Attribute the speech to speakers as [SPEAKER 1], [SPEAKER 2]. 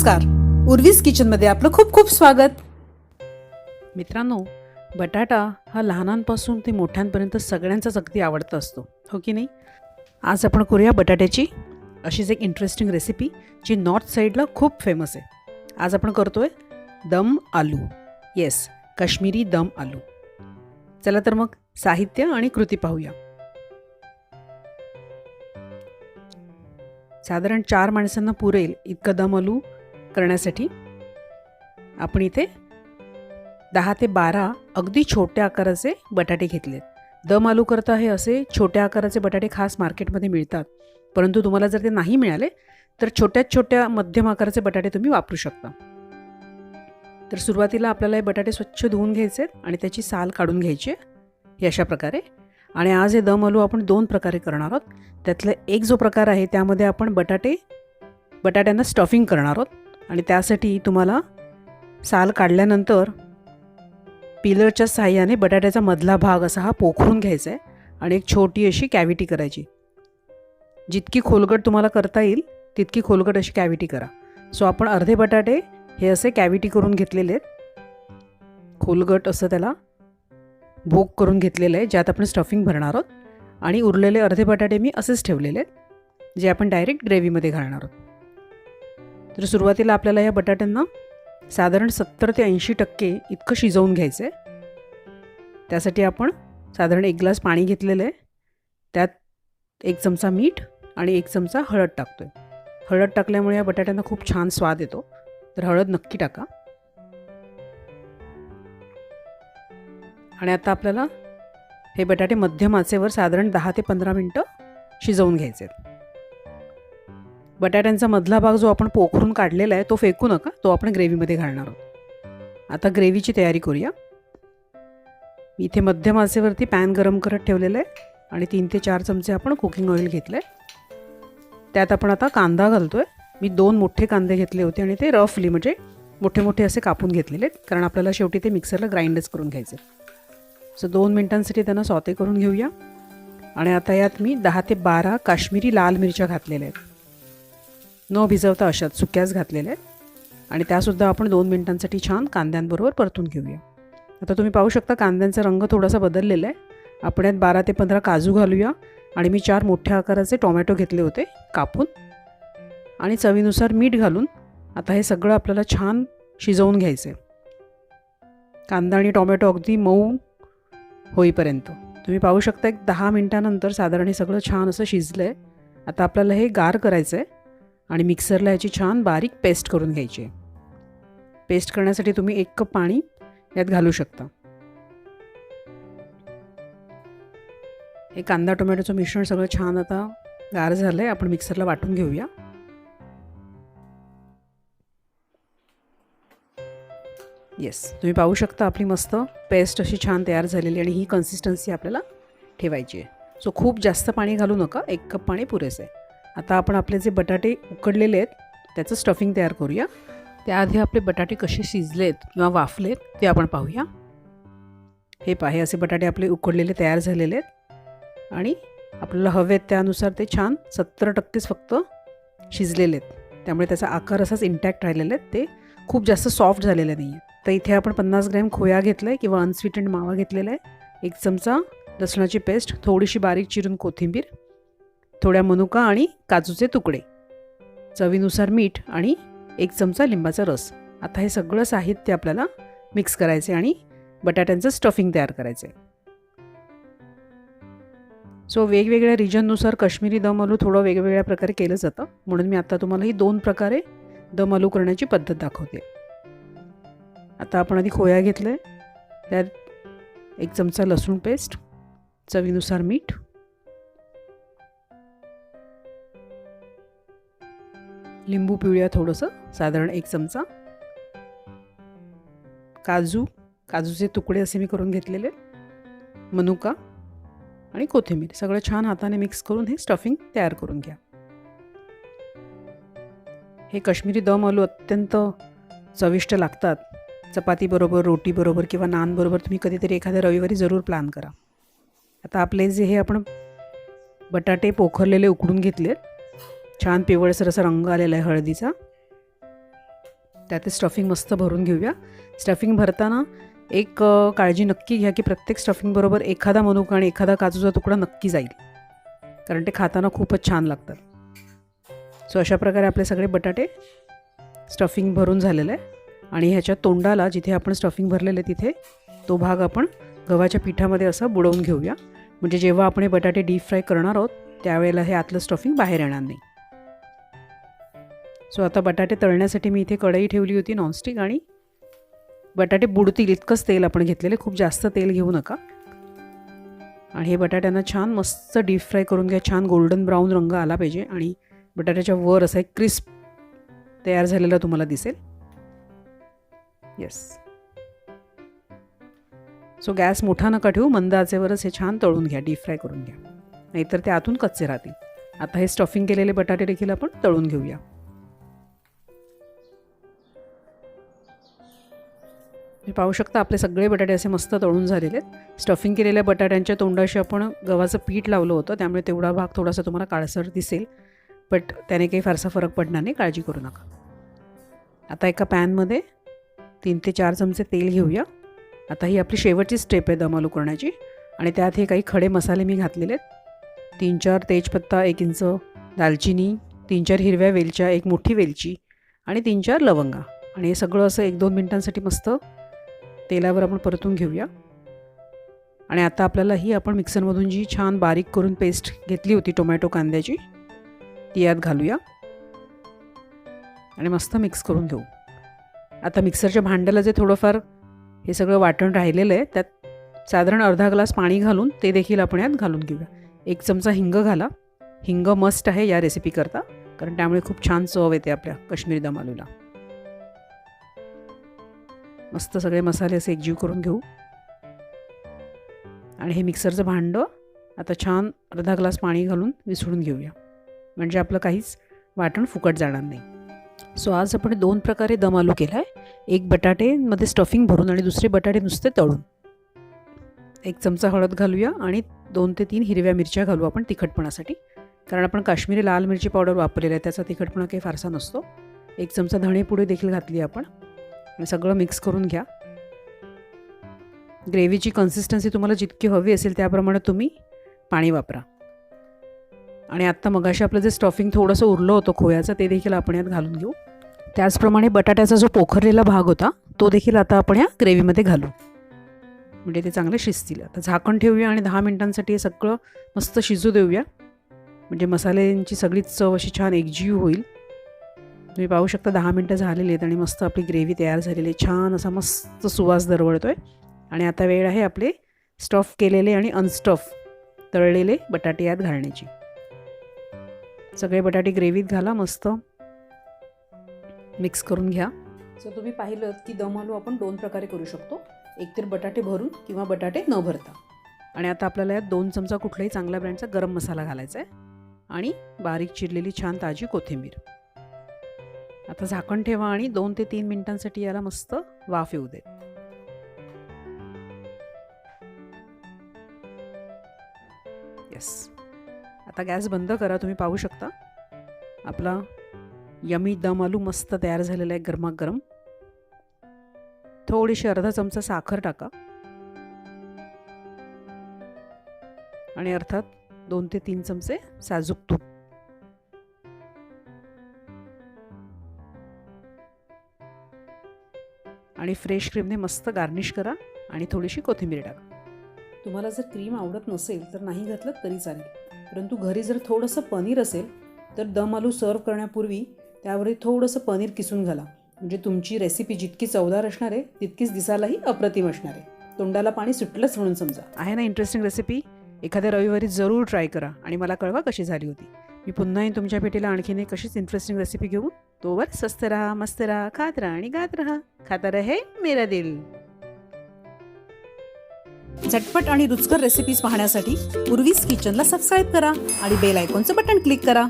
[SPEAKER 1] नमस्कार, उर्वीज किचनमध्ये आपलं खूप खूप स्वागत.
[SPEAKER 2] मित्रांनो, बटाटा हा लहानांपासून ते मोठ्यांपर्यंत सगळ्यांचाच अगदी आवडता असतो, हो की नाही? आज आपण करूया बटाट्याची अशीच एक इंटरेस्टिंग रेसिपी जी नॉर्थ साईडला खूप फेमस आहे. आज आपण करतोय दम आलू. येस, काश्मीरी दम आलू. चला तर मग साहित्य आणि कृती पाहूया. साधारण 4 माणसांना पुरेल इतका दम आलू करण्यासाठी आपण इथे 10 ते 12 अगदी छोट्या आकाराचे बटाटे घेतलेत. दम आलू करता हे असे छोट्या आकाराचे बटाटे खास मार्केटमध्ये मिळतात, परंतु तुम्हाला जर ते नाही मिळाले तर छोट्यात छोट्या मध्यम आकाराचे बटाटे तुम्ही वापरू शकता. तर सुरुवातीला आपल्याला हे बटाटे स्वच्छ धुवून घ्यायचे आणि त्याची साल काढून घ्यायची हे अशा प्रकारे. आणि आज हे दम आलू आपण 2 प्रकारे करणार आहोत. त्यातला एक जो प्रकार आहे त्यामध्ये आपण बटाट्यांना स्टफिंग करणार आहोत आणि त्यासाठी तुम्हाला साल काढल्यानंतर पिलरच्या साहाय्याने बटाट्याचा मधला भाग असा हा पोखरून घ्यायचा आहे आणि एक छोटी अशी कॅव्हिटी करायची. जितकी खोलगट तुम्हाला करता येईल तितकी खोलगट अशी कॅव्हिटी करा. सो आपण अर्धे बटाटे हे असे कॅव्हिटी करून घेतलेले आहेत, खोलगट असं त्याला भोग करून घेतलेलं आहे ज्यात आपण स्टफिंग भरणार आहोत. आणि उरलेले अर्धे बटाटे मी असेच ठेवलेले आहेत जे आपण डायरेक्ट ग्रेव्हीमध्ये घालणार आहोत. तर सुरुवातीला आपल्याला या बटाट्यांना साधारण 70 ते 80% इतकं शिजवून घ्यायचं आहे. त्यासाठी आपण साधारण 1 ग्लास पाणी घेतलेलं आहे, त्यात 1 चमचा मीठ आणि 1 चमचा हळद टाकतो आहे. हळद टाकल्यामुळे या बटाट्यांना खूप छान स्वाद येतो, तर हळद नक्की टाका. आणि आता आपल्याला हे बटाटे मध्यम आचेवर साधारण 10 ते 15 मिनटं शिजवून घ्यायचे आहेत. बटाट्यांचा मधला भाग जो आपण पोखरून काढलेला आहे तो फेकू नका, तो आपण ग्रेव्हीमध्ये घालणार आहोत. आता ग्रेव्हीची तयारी करूया. मी इथे मध्यम आचेवरती पॅन गरम करत ठेवलेलं आहे आणि 3 ते 4 चमचे आपण कुकिंग ऑइल घेतलं आहे. त्यात आपण आता कांदा घालतो आहे. मी 2 मोठे कांदे घेतले होते आणि ते रफली म्हणजे मोठे मोठे असे कापून घेतलेले आहेत, कारण आपल्याला शेवटी ते मिक्सरला ग्राइंडच करून घ्यायचे. सो 2 मिनिटांसाठी त्यांना सॉते करून घेऊया. आणि आता यात मी 10 ते 12 काश्मीरी लाल मिरच्या घातलेल्या आहेत, न भिजवता अशाच सुक्याच घातलेल्या आहेत. आणि त्यासुद्धा आपण 2 मिनिटांसाठी छान कांद्यांबरोबर परतून घेऊया. आता तुम्ही पाहू शकता कांद्यांचा रंग थोडासा बदललेला आहे. आपण यात 12 ते 15 काजू घालूया आणि मी 4 मोठ्या आकाराचे टोमॅटो घेतले होते कापून आणि चवीनुसार मीठ घालून आता हे सगळं आपल्याला छान शिजवून घ्यायचं आहे. कांदा आणि टोमॅटो अगदी मऊ होईपर्यंत तुम्ही पाहू शकता. एक 10 मिनिटानंतर साधारण हे सगळं छान असं शिजलं आहे. आता आपल्याला हे गार करायचं आहे आणि मिक्सरला याची छान बारीक पेस्ट करून घ्यायची आहे. पेस्ट करण्यासाठी तुम्ही 1 कप पाणी यात घालू शकता. हे कांदा टोमॅटोचं मिश्रण सगळं छान आता गार झालं आहे. आपण मिक्सरला वाटून घेऊया. येस, तुम्ही पाहू शकता आपली मस्त पेस्ट अशी छान तयार झालेली आणि ही कन्सिस्टन्सी आपल्याला ठेवायची आहे. सो खूप जास्त पाणी घालू नका, 1 कप पाणी पुरेसं आहे. आता आपण आपले जे बटाटे उकडलेले आहेत त्याचं स्टफिंग तयार करूया. त्याआधी आपले बटाटे कसे शिजलेत किंवा वाफलेत ते आपण पाहूया. हे पाहे असे बटाटे आपले उकडलेले तयार झालेले आहेत आणि आपल्याला हवेत त्यानुसार ते छान 70%च फक्त शिजलेले आहेत, त्यामुळे त्याचा आकार असाच इंटॅक्ट राहिलेला आहे, ते खूप जास्त सॉफ्ट झालेले नाही आहे. तर इथे आपण 50 ग्रॅम खोया घेतला आहे किंवा अनस्वीटेंड मावा घेतलेला आहे, 1 चमचा लसणाची पेस्ट, थोडीशी बारीक चिरून कोथिंबीर, थोड्या मनुका आणि काजूचे तुकडे, चवीनुसार मीठ आणि 1 चमचा लिंबाचा रस. आता हे सगळं साहित्य आपल्याला मिक्स करायचे आणि बटाट्यांचं स्टफिंग तयार करायचं आहे. सो वेगवेगळ्या रिजननुसार काश्मीरी दम आलू थोडं वेगवेगळ्या प्रकारे केलं जातं, म्हणून मी आता तुम्हाला ही 2 प्रकारे दम आलू करण्याची पद्धत दाखवते. आता आपण आधी खोया घेतलं आहे, त्यात 1 चमचा लसूण पेस्ट, चवीनुसार मीठ, लिंबू पिळूया थोडंसं साधारण 1 चमचा, काजूचे तुकडे असे मी करून घेतलेले, मनुका आणि कोथिंबीर, सगळं छान हाताने मिक्स करून हे स्टफिंग तयार करून घ्या. हे काश्मीरी दम आलू अत्यंत चविष्ट लागतात. चपातीबरोबर, रोटीबरोबर किंवा नानबरोबर तुम्ही कधीतरी एखाद्या रविवारी जरूर प्लॅन करा. आता आपले जे हे आपण बटाटे पोखरलेले उकडून घेतलेत, छान पिवळसर असा रंग आलेला आहे हळदीचा. त्यात स्टफिंग मस्त भरून घेऊया. स्टफिंग भरताना एक काळजी नक्की घ्या की प्रत्येक स्टफिंगबरोबर एखादा मनुका आणि एखादा काजूचा तुकडा नक्की जाईल, कारण ते खाताना खूपच छान लागतात. सो अशा प्रकारे आपले सगळे बटाटे स्टफिंग भरून झालेलं आहे. आणि ह्याच्या तोंडाला जिथे आपण स्टफिंग भरलेलं आहे तिथे तो भाग आपण गव्हाच्या पिठामध्ये असं बुडवून घेऊया, म्हणजे जेव्हा आपण हे बटाटे डीप फ्राय करणार आहोत त्यावेळेला हे आतलं स्टफिंग बाहेर येणार नाही. सो आता बटाटे तळण्यासाठी मी इथे कढई ठेवली होती नॉनस्टिक, आणि बटाटे बुडतील इतकंच तेल आपण घेतलेलं, खूप जास्त तेल घेऊ नका. आणि हे बटाट्यांना छान मस्त डीप फ्राय करून घ्या. छान गोल्डन ब्राऊन रंग आला पाहिजे आणि बटाट्याच्या वर असा एक क्रिस्प तयार झालेला तुम्हाला दिसेल. येस. सो गॅस मोठा नका ठेवू, मंद आचेवरच हे छान तळून घ्या, डीप फ्राय करून घ्या, नाहीतर ते आतून कच्चे राहतील. आता हे स्टफिंग केलेले बटाटे देखील आपण तळून घेऊया. हे पाहू शकता आपले सगळे बटाटे असे मस्त तळून झालेले आहेत. स्टफिंग केलेल्या बटाट्यांच्या तोंडाशी आपण गव्हाचं पीठ लावलं होतं, त्यामुळे तेवढा भाग थोडासा तुम्हाला काळसर दिसेल, बट त्याने काही फारसा फरक पडणार नाही, काळजी करू नका. आता एका पॅनमध्ये 3 ते 4 चमचे तेल घेऊया. आता ही आपली शेवटची स्टेप आहे दम आलू करण्याची, आणि त्यात हे काही खडे मसाले मी घातलेले आहेत. 3-4 तेजपत्ता, 1 इंच दालचिनी, 3-4 हिरव्या वेलच्या, 1 मोठी वेलची आणि 3-4 लवंगा. आणि हे सगळं असं 1-2 मिनिटांसाठी मस्त तेलावर आपण परतून घेऊया. आणि आता आपल्याला ही आपण मिक्सरमधून जी छान बारीक करून पेस्ट घेतली होती टोमॅटो कांद्याची, ती यात घालूया आणि मस्त मिक्स करून घेऊ. आता मिक्सरच्या भांड्याला जे थोडंफार हे सगळं वाटण राहिलेलं आहे त्यात साधारण अर्धा ग्लास पाणी घालून ते देखील आपण यात घालून घेऊया. 1 चमचा हिंग घाला. हिंग मस्ट आहे या रेसिपी करता, कारण त्यामुळे खूप छान चव येते आपल्या काश्मीरी दम आलूला. मस्त सगळे मसाले असे एकजीव करून घेऊ. आणि हे मिक्सरचं भांडं आता छान अर्धा ग्लास पाणी घालून विसळून घेऊया, म्हणजे आपलं काहीच वाटण फुकट जाणार नाही. सो आज आपण 2 प्रकारे दम आलू केला आहे. एक बटाटेमध्ये स्टफिंग भरून आणि दुसरे बटाटे नुसते तळून. 1 चमचा हळद घालूया आणि 2 ते 3 हिरव्या मिरच्या घालू आपण तिखटपणासाठी, कारण आपण काश्मीरी लाल मिरची पावडर वापरलेला आहे, त्याचा तिखटपणा काही फारसा नसतो. 1 चमचा धणेपुडी देखील घातली आपण, आणि सगळं मिक्स करून घ्या. ग्रेव्हीची कन्सिस्टन्सी तुम्हाला जितकी हवी असेल त्याप्रमाणे तुम्ही पाणी वापरा. आणि आत्ता मगाशी आपलं जे स्टफिंग थोडंसं उरलं होतं खोयाचं ते देखील आपण यात घालून घेऊ. त्याचप्रमाणे बटाट्याचा जो पोखरलेला भाग होता तो देखील आता आपण या ग्रेव्हीमध्ये घालू, म्हणजे ते चांगले शिजतील. आता झाकण ठेवूया आणि 10 मिनिटांसाठी हे सगळं मस्त शिजू देऊया, म्हणजे मसाल्यांची सगळीच चव अशी छान एकजीव होईल. तुम्ही पाहू शकता 10 मिनटं झालेली आहेत आणि मस्त आपली ग्रेव्ही तयार झालेली आहे. छान असा मस्त सुवास दरवळतो आहे. आणि आता वेळ आहे आपले स्टफ केलेले आणि अनस्टफ तळलेले बटाटे यात घालण्याची. सगळे बटाटे ग्रेव्हीत घाला, मस्त मिक्स करून घ्या. सो तुम्ही पाहिलं की दम आलू आपण 2 प्रकारे करू शकतो, एकतर बटाटे भरून किंवा बटाटे न भरता. आणि आता आपल्याला यात 2 चमचा कुठलाही चांगल्या ब्रँडचा गरम मसाला घालायचा आहे आणि बारीक चिरलेली छान ताजी कोथिंबीर. आता झाकण ठेवा आणि 2 ते 3 मिनिटांसाठी याला मस्त वाफ येऊ दे. येस. आता गॅस बंद करा. तुम्ही पाहू शकता आपला यमी दम आलू मस्त तयार झालेला आहे गरमागरम. थोडीशी अर्धा चमचा साखर टाका आणि अर्थात 2 ते 3 चमचे साजूक तूप. आणि फ्रेश क्रीमने मस्त गार्निश करा आणि थोडीशी कोथिंबीर टाका. तुम्हाला जर क्रीम आवडत नसेल तर नाही घातलं तरी चालेल, परंतु घरी जर थोडंसं पनीर असेल तर दम आलू सर्व करण्यापूर्वी त्यावर थोडंसं पनीर किसून घाला, म्हणजे तुमची रेसिपी जितकी चवदार असणार आहे तितकीच दिसायलाही अप्रतिम असणार आहे. तोंडाला पाणी सुटलंच म्हणून समजा. आहे ना इंटरेस्टिंग रेसिपी? एखाद्या रविवारी जरूर ट्राय करा आणि मला कळवा कशी झाली होती. मी पुन्हा येईन तुमच्या भेटीला आणखीन एक अशीच इंटरेस्टिंग रेसिपी घेऊन. तोवर स्वस्त रहा, मस्त रहा, खात रहा आणि गात रहा. खाता रहे मेरा दिल.
[SPEAKER 1] झटपट आणि रुचकर रेसिपीज पाहण्यासाठी उर्वीज किचनला सबस्क्राईब करा आणि बेल आयकॉनचं बटन क्लिक करा.